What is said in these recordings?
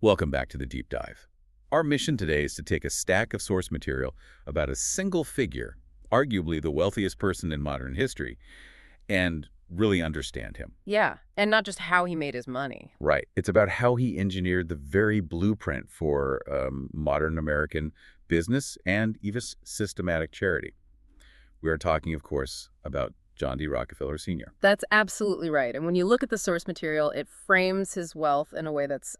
Welcome back to the Deep Dive. Our mission today is to take a stack of source material about a single figure, arguably the wealthiest person in modern history, and really understand him. Yeah, and not just how he made his money. Right. It's about how he engineered the very blueprint for modern American business and even systematic charity. We are talking, of course, about John D. Rockefeller Sr. That's absolutely right. And when you look at the source material, it frames his wealth in a way that's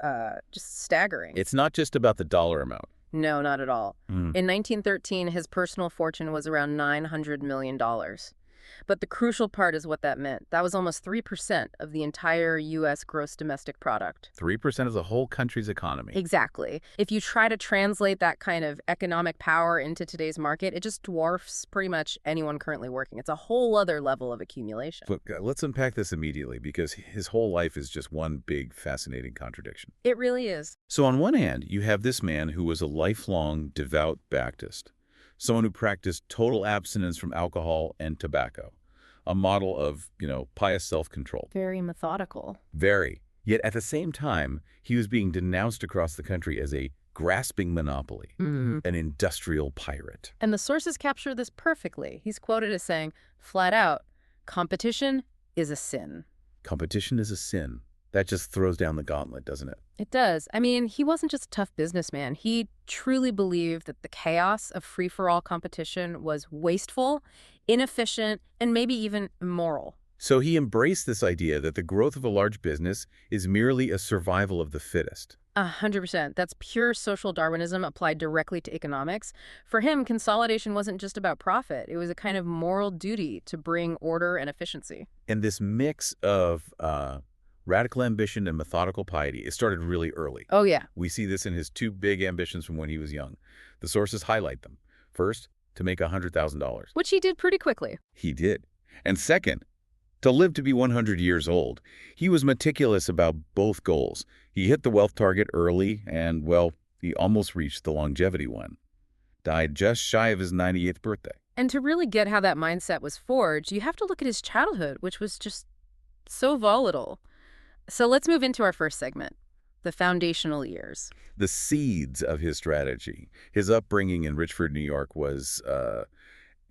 just staggering. It's not just about the dollar amount. No, not at all. In 1913, his personal fortune was around $900 million. But the crucial part is what that meant. That was almost 3% of the entire U.S. gross domestic product. 3% of the whole country's economy. Exactly. If you try to translate that kind of economic power into today's market, it just dwarfs pretty much anyone currently working. It's a whole other level of accumulation. Look, let's unpack this immediately because his whole life is just one big, fascinating contradiction. It really is. So on one hand, you have this man who was a lifelong devout Baptist, someone who practiced total abstinence from alcohol and tobacco, a model of, pious self-control. Very methodical. Very. Yet at the same time, he was being denounced across the country as a grasping monopoly, an industrial pirate. And the sources capture this perfectly. He's quoted as saying, flat out, competition is a sin. Competition is a sin. That just throws down the gauntlet, doesn't it? It does. I mean, he wasn't just a tough businessman. He truly believed that the chaos of free-for-all competition was wasteful, inefficient, and maybe even immoral. So he embraced this idea that the growth of a large business is merely a survival of the fittest. 100%. That's pure social Darwinism applied directly to economics. For him, consolidation wasn't just about profit. It was a kind of moral duty to bring order and efficiency. And this mix of radical ambition and methodical piety, it started really early. Oh, yeah. We see this in his two big ambitions from when he was young. The sources highlight them. First, to make $100,000. Which he did pretty quickly. He did. And second, to live to be 100 years old. He was meticulous about both goals. He hit the wealth target early and, well, he almost reached the longevity one. Died just shy of his 98th birthday. And to really get how that mindset was forged, you have to look at his childhood, which was just so volatile. So let's move into our first segment, the foundational years. The seeds of his strategy. His upbringing in Richford, New York was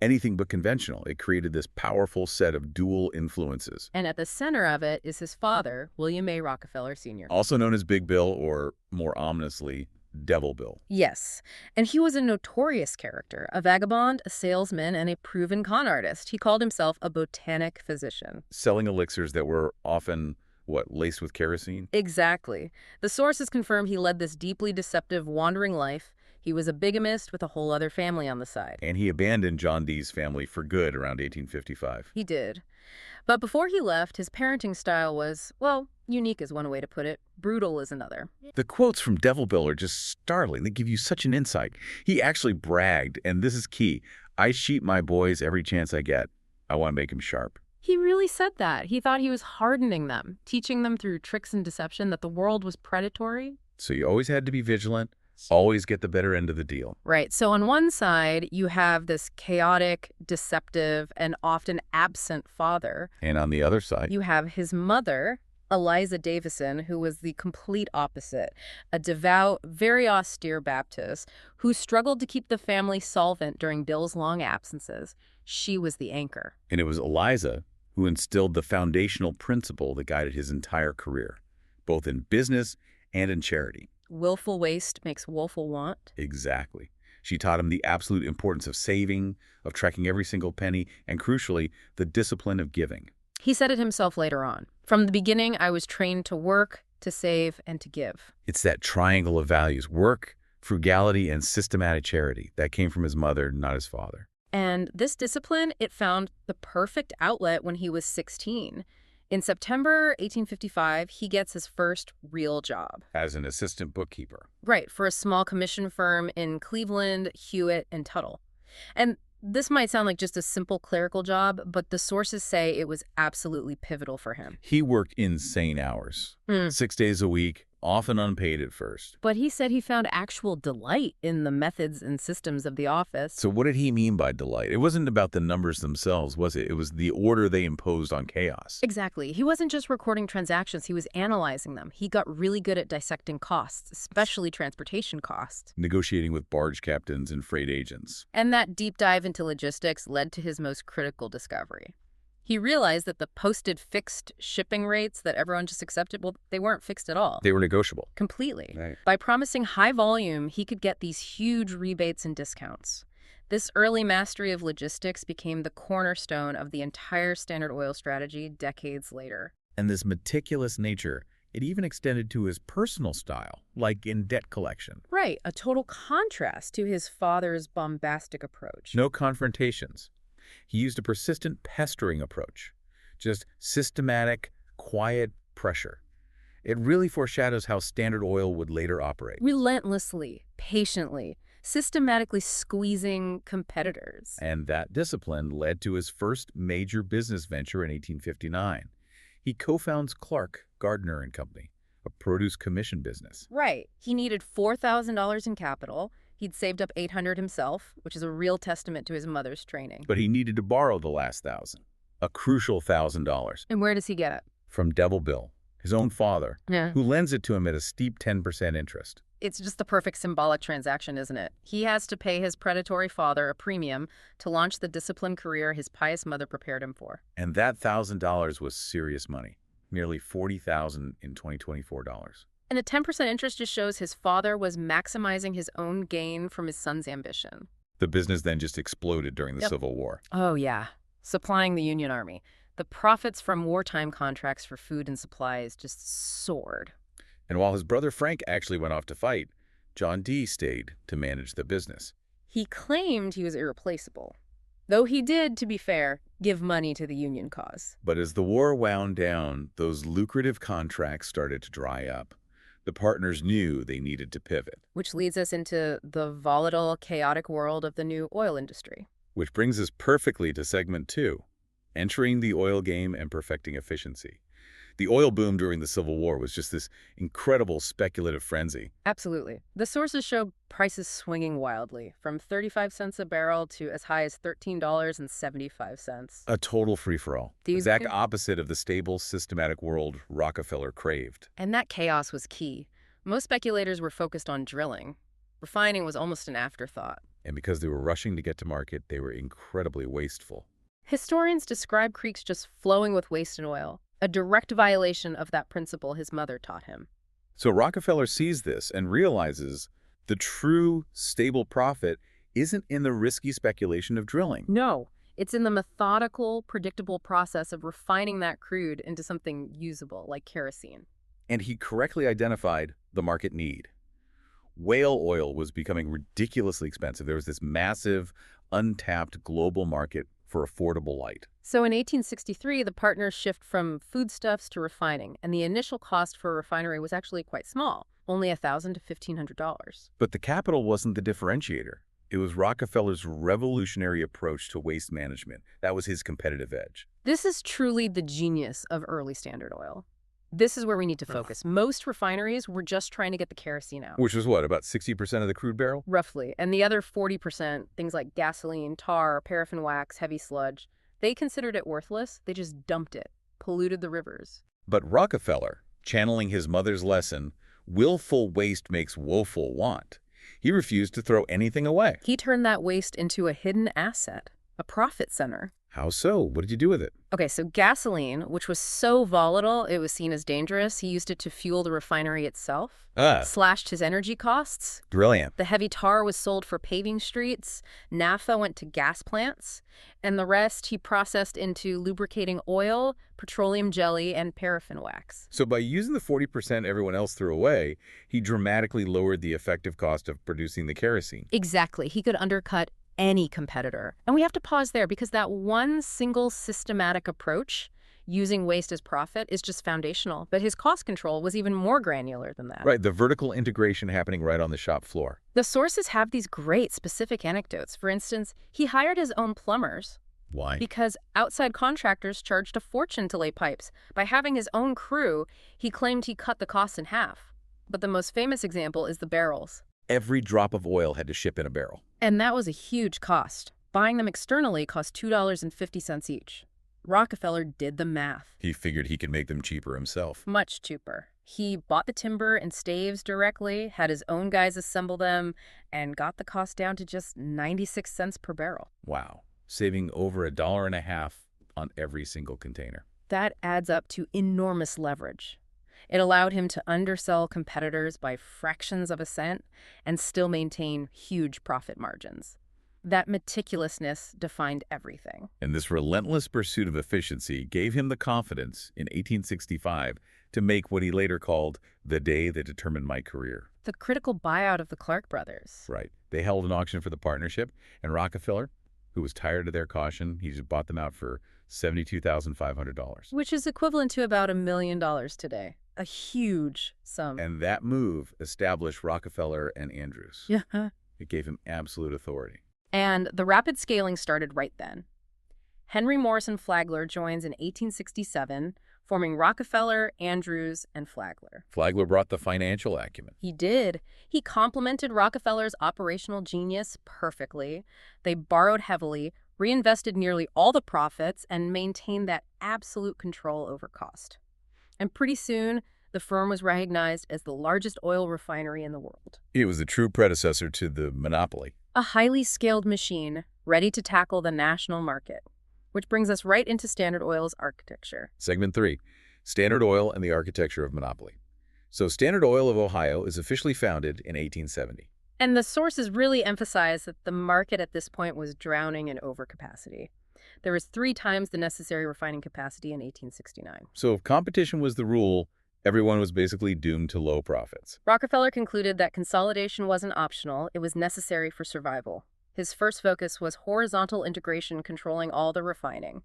anything but conventional. It created this powerful set of dual influences. And at the center of it is his father, William A. Rockefeller Sr. Also known as Big Bill, or more ominously, Devil Bill. Yes, and he was a notorious character, a vagabond, a salesman, and a proven con artist. He called himself a botanic physician. Selling elixirs that were often laced with kerosene? Exactly. The sources confirm he led this deeply deceptive, wandering life. He was a bigamist with a whole other family on the side. And he abandoned John D's family for good around 1855. He did. But before he left, his parenting style was, well, unique is one way to put it. Brutal is another. The quotes from Devil Bill are just startling. They give you such an insight. He actually bragged, and this is key, "I sheep my boys every chance I get. I want to make them sharp." He really said that. He thought he was hardening them, teaching them through tricks and deception that the world was predatory. So you always had to be vigilant, always get the better end of the deal. Right. So on one side, you have this chaotic, deceptive, and often absent father. And on the other side, You have his mother, Eliza Davison, who was the complete opposite, a devout, very austere Baptist who struggled to keep the family solvent during Bill's long absences. She was the anchor. and it was Eliza who instilled the foundational principle that guided his entire career, both in business and in charity. Willful waste makes woeful want. Exactly. She taught him the absolute importance of saving, of tracking every single penny, and crucially, the discipline of giving. He said it himself later on. From the beginning, I was trained to work, to save, and to give. It's that triangle of values: work, frugality, and systematic charity that came from his mother, not his father. And this discipline, it found the perfect outlet when he was 16. In September 1855, he gets his first real job. As an assistant bookkeeper. Right, for a small commission firm in Cleveland, Hewitt, and Tuttle. And this might sound like just a simple clerical job, but the sources say it was absolutely pivotal for him. He worked insane hours, 6 days a week, often unpaid at first. But he said he found actual delight in the methods and systems of the office. So what did he mean by delight? It wasn't about the numbers themselves, was it? It was the order they imposed on chaos. Exactly. He wasn't just recording transactions, he was analyzing them. He got really good at dissecting costs, especially transportation costs. Negotiating with barge captains and freight agents. And that deep dive into logistics led to his most critical discovery. He realized that the posted fixed shipping rates that everyone just accepted, well, they weren't fixed at all. They were negotiable. Completely. Right. By promising high volume, he could get these huge rebates and discounts. This early mastery of logistics became the cornerstone of the entire Standard Oil strategy decades later. And this meticulous nature, it even extended to his personal style, like in debt collection. Right, a total contrast to his father's bombastic approach. No confrontations. He used a persistent pestering approach, just systematic, quiet pressure. It really foreshadows how Standard Oil would later operate. Relentlessly, patiently, systematically squeezing competitors. And that discipline led to his first major business venture in 1859. He co-founds Clark, Gardner and Company, a produce commission business. Right. He needed $4,000 in capital. He'd saved up $800 himself, which is a real testament to his mother's training. But he needed to borrow the last $1,000, a crucial $1,000. And where does he get it? From Devil Bill, his own father, Yeah. who lends it to him at a steep 10% interest. It's just the perfect symbolic transaction, isn't it? He has to pay his predatory father a premium to launch the disciplined career his pious mother prepared him for. And that $1,000 was serious money, nearly $40,000 in 2024 dollars. And the 10% interest just shows his father was maximizing his own gain from his son's ambition. The business then just exploded during the Yep. Civil War. Oh, yeah. Supplying the Union Army. The profits from wartime contracts for food and supplies just soared. And while his brother Frank actually went off to fight, John D. stayed to manage the business. He claimed he was irreplaceable. Though he did, to be fair, give money to the Union cause. But as the war wound down, those lucrative contracts started to dry up. The partners knew they needed to pivot. Which leads us into the volatile, chaotic world of the new oil industry. Which brings us perfectly to segment 2, entering the oil game and perfecting efficiency. The oil boom during the Civil War was just this incredible speculative frenzy. Absolutely. The sources show prices swinging wildly, from 35 cents a barrel to as high as $13.75. A total free-for-all. The Exact opposite of the stable, systematic world Rockefeller craved. And that chaos was key. Most speculators were focused on drilling. Refining was almost an afterthought. And because they were rushing to get to market, they were incredibly wasteful. Historians describe creeks just flowing with waste and oil, a direct violation of that principle his mother taught him. So Rockefeller sees this and realizes the true stable profit isn't in the risky speculation of drilling. No, it's in the methodical, predictable process of refining that crude into something usable, like kerosene. And he correctly identified the market need. Whale oil was becoming ridiculously expensive. There was this massive, untapped global market for affordable light. So in 1863, the partners shift from foodstuffs to refining, and the initial cost for a refinery was actually quite small, only $1,000 to $1,500. But the capital wasn't the differentiator. It was Rockefeller's revolutionary approach to waste management. That was his competitive edge. This is truly the genius of early Standard Oil. This is where we need to focus. Most refineries were just trying to get the kerosene out. Which was what, about 60% of the crude barrel? Roughly. And the other 40%, things like gasoline, tar, paraffin wax, heavy sludge, they considered it worthless. They just dumped it, polluted the rivers. But Rockefeller, channeling his mother's lesson, willful waste makes woeful want. He refused to throw anything away. He turned that waste into a hidden asset, a profit center. How so? What did you do with it? Okay, so gasoline, which was so volatile it was seen as dangerous, he used it to fuel the refinery itself. Slashed his energy costs. Brilliant. The heavy tar was sold for paving streets. Naphtha went to gas plants. And the rest he processed into lubricating oil, petroleum jelly, and paraffin wax. So by using the 40% everyone else threw away, he dramatically lowered the effective cost of producing the kerosene. Exactly. He could undercut any competitor. And we have to pause there because that one single systematic approach, using waste as profit, is just foundational. But his cost control was even more granular than that. Right, the vertical integration happening right on the shop floor. The sources have these great specific anecdotes. For instance, he hired his own plumbers. Why? Because outside contractors charged a fortune to lay pipes. By having his own crew, he claimed he cut the costs in half. But the most famous example is the barrels. Every drop of oil had to ship in a barrel. And that was a huge cost. Buying them externally cost $2.50 each. Rockefeller did the math. He figured he could make them cheaper himself. Much cheaper. He bought the timber and staves directly, had his own guys assemble them, and got the cost down to just 96 cents per barrel. Wow. Saving over $1.50 on every single container. That adds up to enormous leverage. It allowed him to undersell competitors by fractions of a cent and still maintain huge profit margins. That meticulousness defined everything. And this relentless pursuit of efficiency gave him the confidence in 1865 to make what he later called the day that determined my career. The critical buyout of the Clark brothers. Right. They held an auction for the partnership, and Rockefeller, who was tired of their caution, he just bought them out for $72,500. Which is equivalent to about $1 million today. A huge sum. And that move established Rockefeller and Andrews. Yeah. It gave him absolute authority. And the rapid scaling started right then. Henry Morrison Flagler joins in 1867, forming Rockefeller, Andrews, and Flagler. Flagler brought the financial acumen. He did. He complemented Rockefeller's operational genius perfectly. They borrowed heavily, reinvested nearly all the profits, and maintained that absolute control over cost. And pretty soon, the firm was recognized as the largest oil refinery in the world. It was the true predecessor to the monopoly. A highly scaled machine, ready to tackle the national market. Which brings us right into Standard Oil's architecture. Segment 3, Standard Oil and the Architecture of Monopoly. So Standard Oil of Ohio is officially founded in 1870. And the sources really emphasize that the market at this point was drowning in overcapacity. There was 3 times the necessary refining capacity in 1869. So if competition was the rule, everyone was basically doomed to low profits. Rockefeller concluded that consolidation wasn't optional, it was necessary for survival. His first focus was horizontal integration controlling all the refining.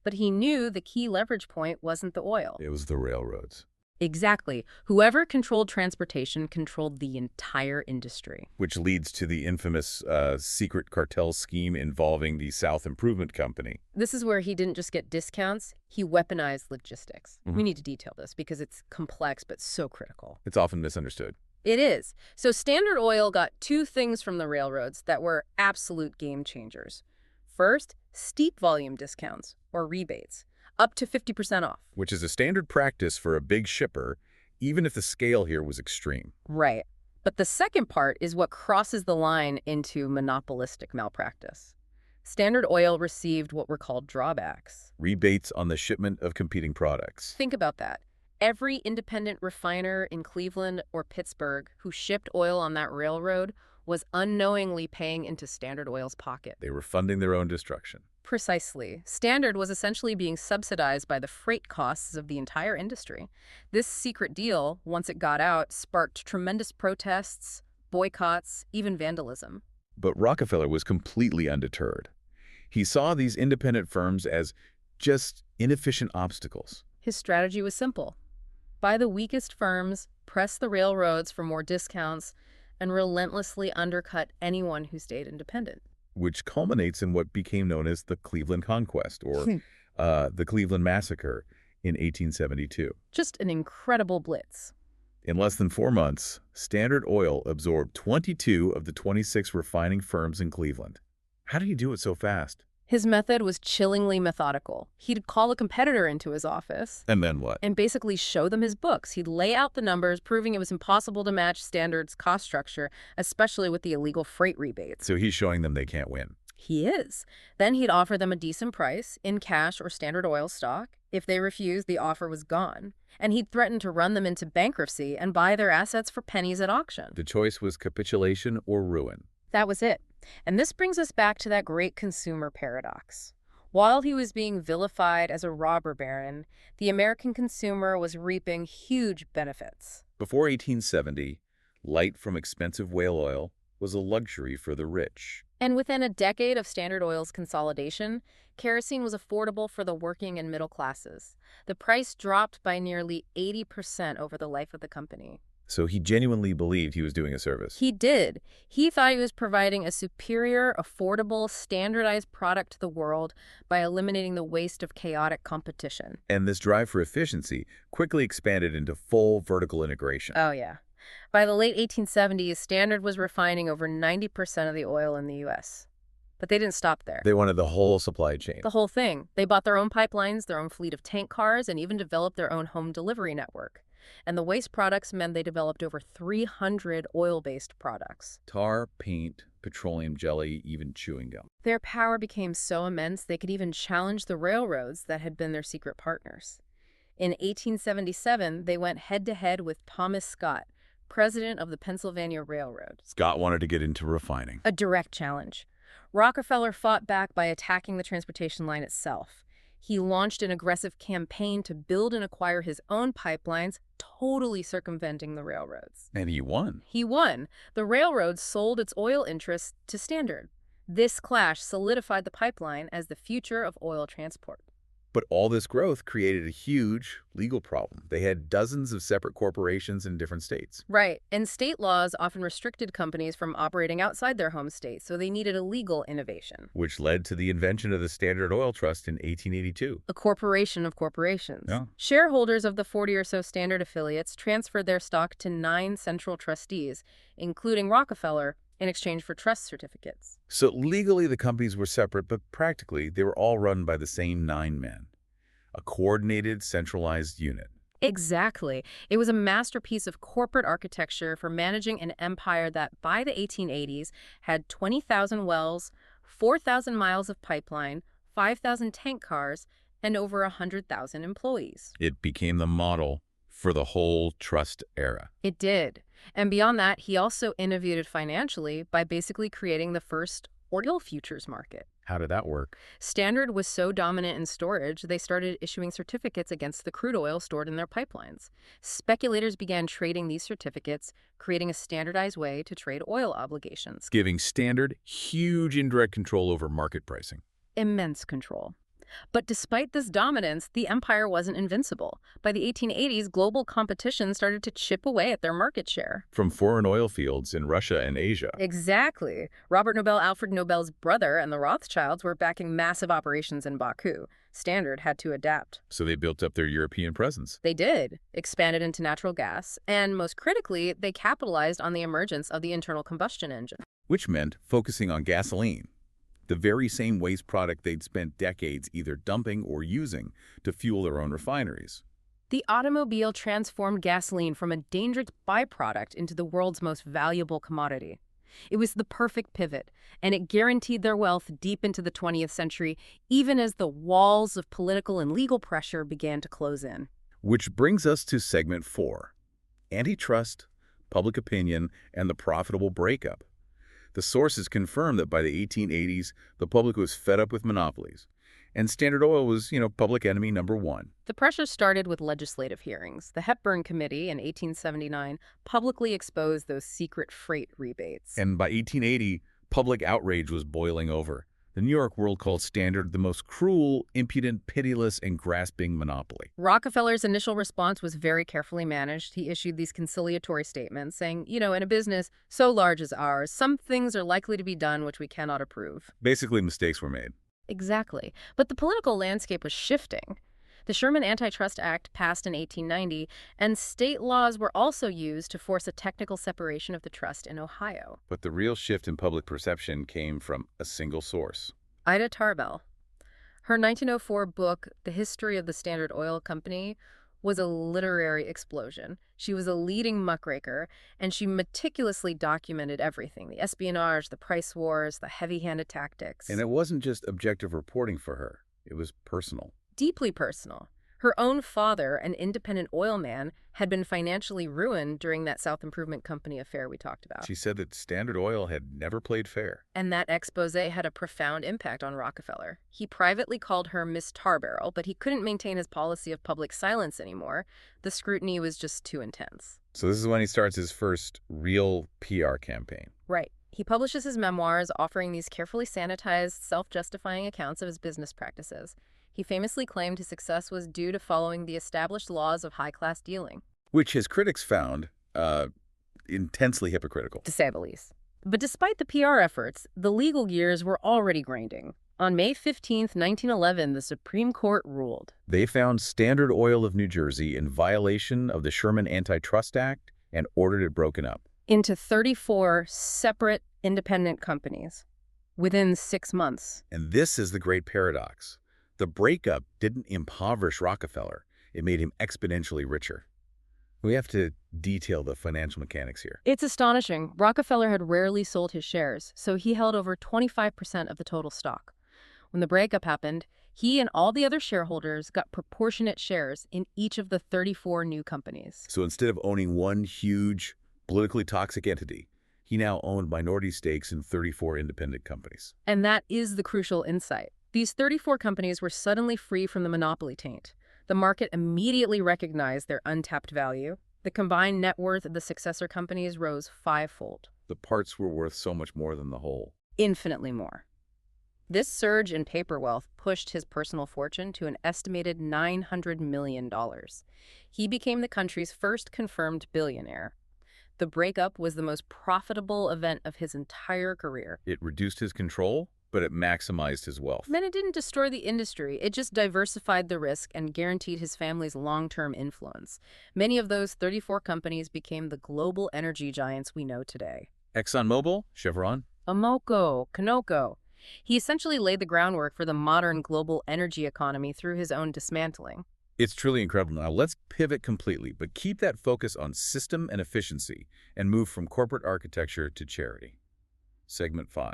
But he knew the key leverage point wasn't the oil. It was the railroads. Exactly. Whoever controlled transportation controlled the entire industry. Which leads to the infamous secret cartel scheme involving the South Improvement Company. This is where he didn't just get discounts, he weaponized logistics. Mhm. We need to detail this because it's complex but so critical. It's often misunderstood. It is. So Standard Oil got 2 things from the railroads that were absolute game changers. First, steep volume discounts, or rebates, up to 50% off. Which is a standard practice for a big shipper, even if the scale here was extreme. Right. But the second part is what crosses the line into monopolistic malpractice. Standard Oil received what were called drawbacks. Rebates on the shipment of competing products. Think about that. Every independent refiner in Cleveland or Pittsburgh who shipped oil on that railroad was unknowingly paying into Standard Oil's pocket. They were funding their own destruction. Precisely. Standard was essentially being subsidized by the freight costs of the entire industry. This secret deal, once it got out, sparked tremendous protests, boycotts, even vandalism. But Rockefeller was completely undeterred. He saw these independent firms as just inefficient obstacles. His strategy was simple. Buy the weakest firms, press the railroads for more discounts, and relentlessly undercut anyone who stayed independent. Which culminates in what became known as the Cleveland Conquest, or the Cleveland Massacre in 1872. Just an incredible blitz. In less than 4 months, Standard Oil absorbed 22 of the 26 refining firms in Cleveland. How did he do it so fast? His method was chillingly methodical. He'd call a competitor into his office And then what? and basically show them his books. He'd lay out the numbers, proving it was impossible to match Standard's cost structure, especially with the illegal freight rebates. So he's showing them they can't win. He is. Then he'd offer them a decent price, in cash or Standard Oil stock. If they refused, the offer was gone. And he'd threaten to run them into bankruptcy and buy their assets for pennies at auction. The choice was capitulation or ruin. That was it. And this brings us back to that great consumer paradox. While he was being vilified as a robber baron, the American consumer was reaping huge benefits. Before 1870, light from expensive whale oil was a luxury for the rich. And within a decade of Standard Oil's consolidation, kerosene was affordable for the working and middle classes. The price dropped by nearly 80% over the life of the company. So he genuinely believed he was doing a service. He did. He thought he was providing a superior, affordable, standardized product to the world by eliminating the waste of chaotic competition. And this drive for efficiency quickly expanded into full vertical integration. Oh, yeah. By the late 1870s, Standard was refining over 90% of the oil in the U.S. But they didn't stop there. They wanted the whole supply chain. The whole thing. They bought their own pipelines, their own fleet of tank cars, and even developed their own home delivery network. And the waste products meant they developed over 300 oil-based products. Tar, paint, petroleum jelly, even chewing gum. Their power became so immense they could even challenge the railroads that had been their secret partners. In 1877, they went head-to-head with Thomas Scott, president of the Pennsylvania Railroad. Scott wanted to get into refining. A direct challenge. Rockefeller fought back by attacking the transportation line itself. He launched an aggressive campaign to build and acquire his own pipelines, totally circumventing the railroads. And he won. He won. The railroads sold its oil interests to Standard. This clash solidified the pipeline as the future of oil transport. But all this growth created a huge legal problem. They had dozens of separate corporations in different states. Right, and state laws often restricted companies from operating outside their home state, so they needed a legal innovation. Which led to the invention of the Standard Oil Trust in 1882. A corporation of corporations. Yeah. Shareholders of the 40 or so Standard affiliates transferred their stock to 9 central trustees, including Rockefeller, in exchange for trust certificates. So legally, the companies were separate, but practically, they were all run by the same 9 men. A coordinated, centralized unit. Exactly. It was a masterpiece of corporate architecture for managing an empire that, by the 1880s, had 20,000 wells, 4,000 miles of pipeline, 5,000 tank cars, and over 100,000 employees. It became the model for the whole trust era. It did. And beyond that, he also innovated financially by basically creating the first oil futures market. How did that work? Standard was so dominant in storage, they started issuing certificates against the crude oil stored in their pipelines. Speculators began trading these certificates, creating a standardized way to trade oil obligations. Giving Standard huge indirect control over market pricing. Immense control. But despite this dominance, the empire wasn't invincible. By the 1880s, global competition started to chip away at their market share. From foreign oil fields in Russia and Asia. Exactly. Robert Nobel, Alfred Nobel's brother, and the Rothschilds were backing massive operations in Baku. Standard had to adapt. So they built up their European presence. They did, expanded into natural gas, and most critically, they capitalized on the emergence of the internal combustion engine. Which meant focusing on gasoline. The very same waste product they'd spent decades either dumping or using to fuel their own refineries. The automobile transformed gasoline from a dangerous byproduct into the world's most valuable commodity. It was the perfect pivot, and it guaranteed their wealth deep into the 20th century, even as the walls of political and legal pressure began to close in. Which brings us to segment 4, antitrust, public opinion, and the profitable breakup. The sources confirm that by the 1880s, the public was fed up with monopolies, and Standard Oil was, public enemy number 1. The pressure started with legislative hearings. The Hepburn Committee in 1879 publicly exposed those secret freight rebates. And by 1880, public outrage was boiling over. The New York World called Standard the most cruel, impudent, pitiless, and grasping monopoly. Rockefeller's initial response was very carefully managed. He issued these conciliatory statements saying, in a business so large as ours, some things are likely to be done which we cannot approve. Basically, mistakes were made. Exactly. But the political landscape was shifting. The Sherman Antitrust Act passed in 1890, and state laws were also used to force a technical separation of the trust in Ohio. But the real shift in public perception came from a single source. Ida Tarbell. Her 1904 book, The History of the Standard Oil Company, was a literary explosion. She was a leading muckraker, and she meticulously documented everything: the espionage, the price wars, the heavy-handed tactics. And it wasn't just objective reporting for her. It was personal. Deeply personal. Her own father, an independent oil man, had been financially ruined during that South Improvement Company affair we talked about. She said that Standard Oil had never played fair. And that expose had a profound impact on Rockefeller. He privately called her Miss Tarbarrel, but he couldn't maintain his policy of public silence anymore. The scrutiny was just too intense. So this is when he starts his first real PR campaign. Right. He publishes his memoirs, offering these carefully sanitized, self-justifying accounts of his business practices. He famously claimed his success was due to following the established laws of high-class dealing. Which his critics found intensely hypocritical. To say the least. But despite the PR efforts, the legal gears were already grinding. On May 15, 1911, the Supreme Court ruled. They found Standard Oil of New Jersey in violation of the Sherman Antitrust Act and ordered it broken up. Into 34 separate independent companies within 6 months. And this is the great paradox. The breakup didn't impoverish Rockefeller. It made him exponentially richer. We have to detail the financial mechanics here. It's astonishing. Rockefeller had rarely sold his shares, so he held over 25% of the total stock. When the breakup happened, he and all the other shareholders got proportionate shares in each of the 34 new companies. So instead of owning one huge, politically toxic entity, he now owned minority stakes in 34 independent companies. And that is the crucial insight. These 34 companies were suddenly free from the monopoly taint. The market immediately recognized their untapped value. The combined net worth of the successor companies rose 5-fold. The parts were worth so much more than the whole. Infinitely more. This surge in paper wealth pushed his personal fortune to an estimated $900 million. He became the country's first confirmed billionaire. The breakup was the most profitable event of his entire career. It reduced his control, but it maximized his wealth. Then it didn't destroy the industry. It just diversified the risk and guaranteed his family's long-term influence. Many of those 34 companies became the global energy giants we know today. ExxonMobil, Chevron, Amoco, Conoco. He essentially laid the groundwork for the modern global energy economy through his own dismantling. It's truly incredible. Now let's pivot completely, but keep that focus on system and efficiency and move from corporate architecture to charity. Segment 5,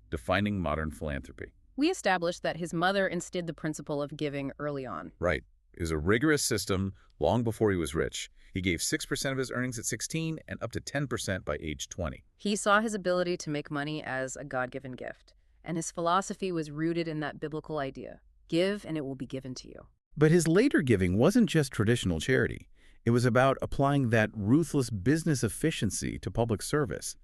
Defining Modern Philanthropy. We established that his mother instilled the principle of giving early on. Right. It was a rigorous system long before he was rich. He gave 6% of his earnings at 16 and up to 10% by age 20. He saw his ability to make money as a God-given gift, and his philosophy was rooted in that biblical idea: give and it will be given to you. But his later giving wasn't just traditional charity. It was about applying that ruthless business efficiency to public service.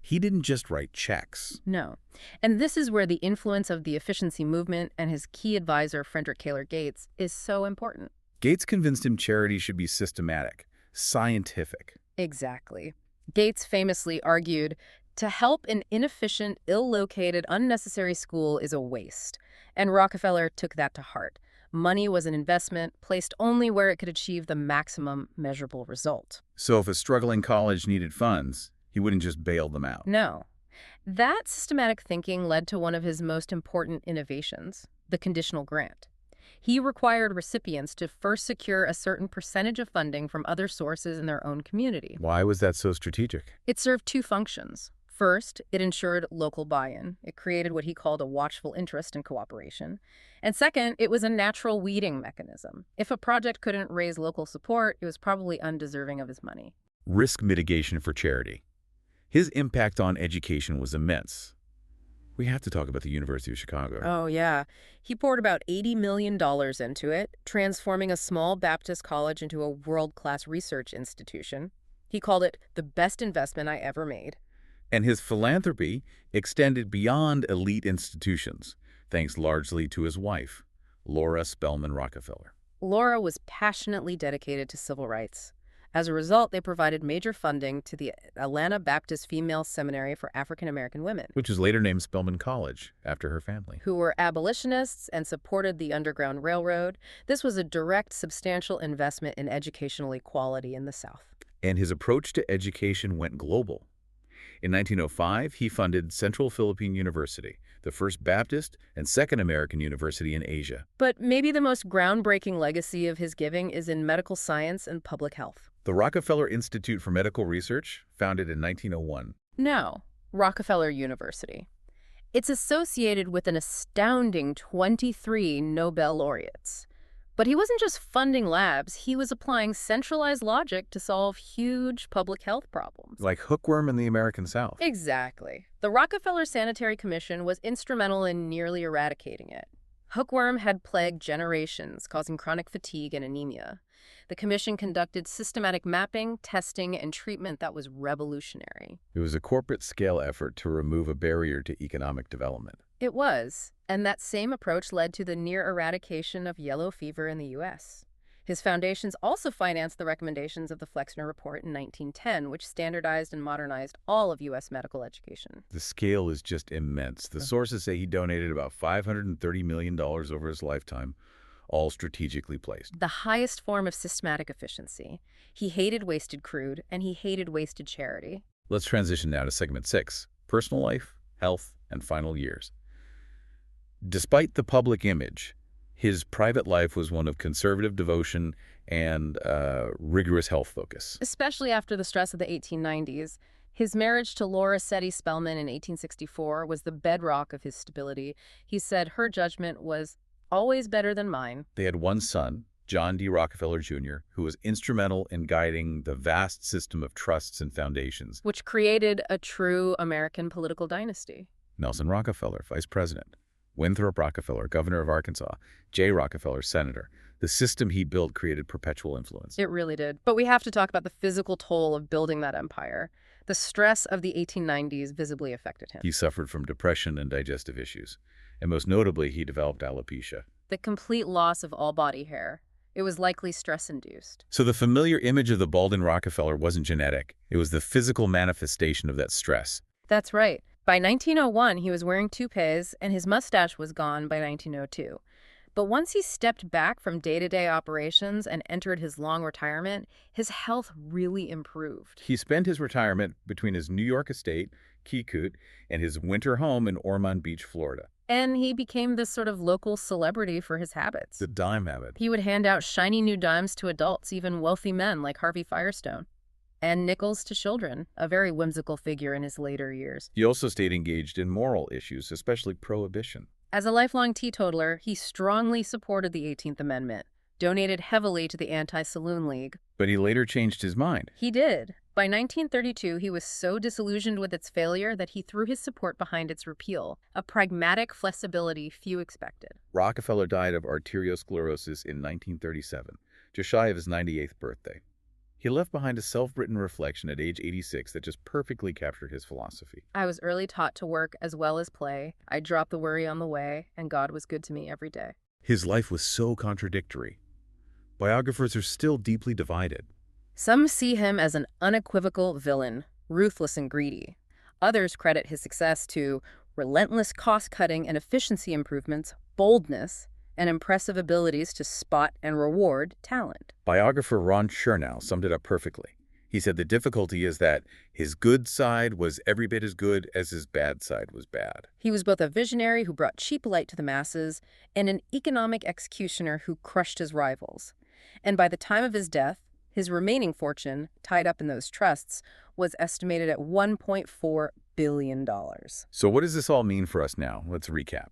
He didn't just write checks. No. And this is where the influence of the efficiency movement and his key advisor, Frederick Taylor Gates, is so important. Gates convinced him charity should be systematic, scientific. Exactly. Gates famously argued, to help an inefficient, ill-located, unnecessary school is a waste. And Rockefeller took that to heart. Money was an investment placed only where it could achieve the maximum measurable result. So if a struggling college needed funds, he wouldn't just bail them out. No. That systematic thinking led to one of his most important innovations, the conditional grant. He required recipients to first secure a certain percentage of funding from other sources in their own community. Why was that so strategic? It served two functions. First, it ensured local buy-in. It created what he called a watchful interest in cooperation. And second, it was a natural weeding mechanism. If a project couldn't raise local support, it was probably undeserving of his money. Risk mitigation for charity. His impact on education was immense. We have to talk about the University of Chicago. Oh, yeah. He poured about $80 million into it, transforming a small Baptist college into a world-class research institution. He called it the best investment I ever made. And his philanthropy extended beyond elite institutions, thanks largely to his wife, Laura Spelman Rockefeller. Laura was passionately dedicated to civil rights. As a result, they provided major funding to the Atlanta Baptist Female Seminary for African American women, Which was later named Spelman College, after her family. who were abolitionists and supported the Underground Railroad. This was a direct, substantial investment in educational equality in the South. And his approach to education went global. In 1905, he funded Central Philippine University, the first Baptist and second American university in Asia. But maybe the most groundbreaking legacy of his giving is in medical science and public health. The Rockefeller Institute for Medical Research, founded in 1901. No, Rockefeller University. It's associated with an astounding 23 Nobel laureates. But he wasn't just funding labs, he was applying centralized logic to solve huge public health problems. Like hookworm in the American South. Exactly. The Rockefeller Sanitary Commission was instrumental in nearly eradicating it. Hookworm had plagued generations, causing chronic fatigue and anemia. The commission conducted systematic mapping, testing, and treatment that was revolutionary. It was a corporate-scale effort to remove a barrier to economic development. It was, and that same approach led to the near eradication of yellow fever in the U.S. His foundations also financed the recommendations of the Flexner Report in 1910, which standardized and modernized all of U.S. medical education. The scale is just immense. The sources say he donated about $530 million over his lifetime, all strategically placed. The highest form of systematic efficiency. He hated wasted crude, and he hated wasted charity. Let's transition now to segment 6, personal life, health, and final years. Despite the public image, his private life was one of conservative devotion and rigorous health focus. Especially after the stress of the 1890s, his marriage to Laura Seti Spellman in 1864 was the bedrock of his stability. He said her judgment was always better than mine. They had one son, John D. Rockefeller Jr., who was instrumental in guiding the vast system of trusts and foundations. Which created a true American political dynasty. Nelson Rockefeller, vice president. Winthrop Rockefeller, governor of Arkansas. J. Rockefeller, senator. The system he built created perpetual influence. It really did. But we have to talk about the physical toll of building that empire. The stress of the 1890s visibly affected him. He suffered from depression and digestive issues. And most notably, he developed alopecia. The complete loss of all body hair. It was likely stress-induced. So the familiar image of the balding Rockefeller wasn't genetic. It was the physical manifestation of that stress. That's right. By 1901, he was wearing toupees, and his mustache was gone by 1902. But once he stepped back from day-to-day operations and entered his long retirement, his health really improved. He spent his retirement between his New York estate, Kikut, and his winter home in Ormond Beach, Florida. And he became this sort of local celebrity for his habits. The dime habit. He would hand out shiny new dimes to adults, even wealthy men like Harvey Firestone, and nickels to children, a very whimsical figure in his later years. He also stayed engaged in moral issues, especially prohibition. As a lifelong teetotaler, he strongly supported the 18th Amendment, donated heavily to the Anti-Saloon League. But he later changed his mind. He did. By 1932, he was so disillusioned with its failure that he threw his support behind its repeal, a pragmatic flexibility few expected. Rockefeller died of arteriosclerosis in 1937, just shy of his 98th birthday. He left behind a self-written reflection at age 86 that just perfectly captured his philosophy. I was early taught to work as well as play. I dropped the worry on the way, and God was good to me every day. His life was so contradictory. Biographers are still deeply divided. Some see him as an unequivocal villain, ruthless and greedy. Others credit his success to relentless cost-cutting and efficiency improvements, boldness, and impressive abilities to spot and reward talent. Biographer Ron Chernow summed it up perfectly. He said the difficulty is that his good side was every bit as good as his bad side was bad. He was both a visionary who brought cheap light to the masses and an economic executioner who crushed his rivals. And by the time of his death, his remaining fortune, tied up in those trusts, was estimated at $1.4 billion. So what does this all mean for us now? Let's recap.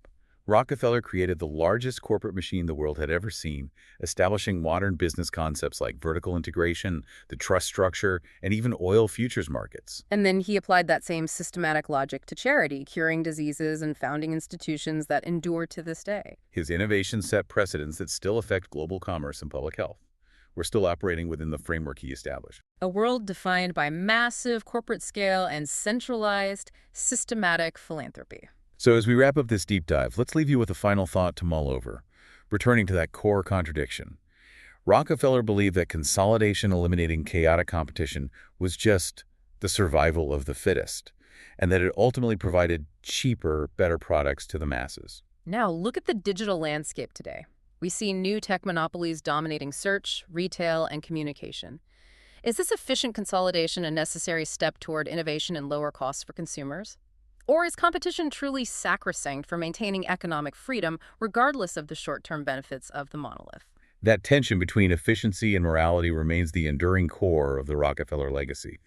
Rockefeller created the largest corporate machine the world had ever seen, establishing modern business concepts like vertical integration, the trust structure, and even oil futures markets. And then he applied that same systematic logic to charity, curing diseases and founding institutions that endure to this day. His innovations set precedents that still affect global commerce and public health. We're still operating within the framework he established. A world defined by massive corporate scale and centralized, systematic philanthropy. So as we wrap up this deep dive, let's leave you with a final thought to mull over, returning to that core contradiction. Rockefeller believed that consolidation eliminating chaotic competition was just the survival of the fittest, and that it ultimately provided cheaper, better products to the masses. Now look at the digital landscape today. We see new tech monopolies dominating search, retail, and communication. Is this efficient consolidation a necessary step toward innovation and lower costs for consumers? Or is competition truly sacrosanct for maintaining economic freedom, regardless of the short-term benefits of the monolith? That tension between efficiency and morality remains the enduring core of the Rockefeller legacy.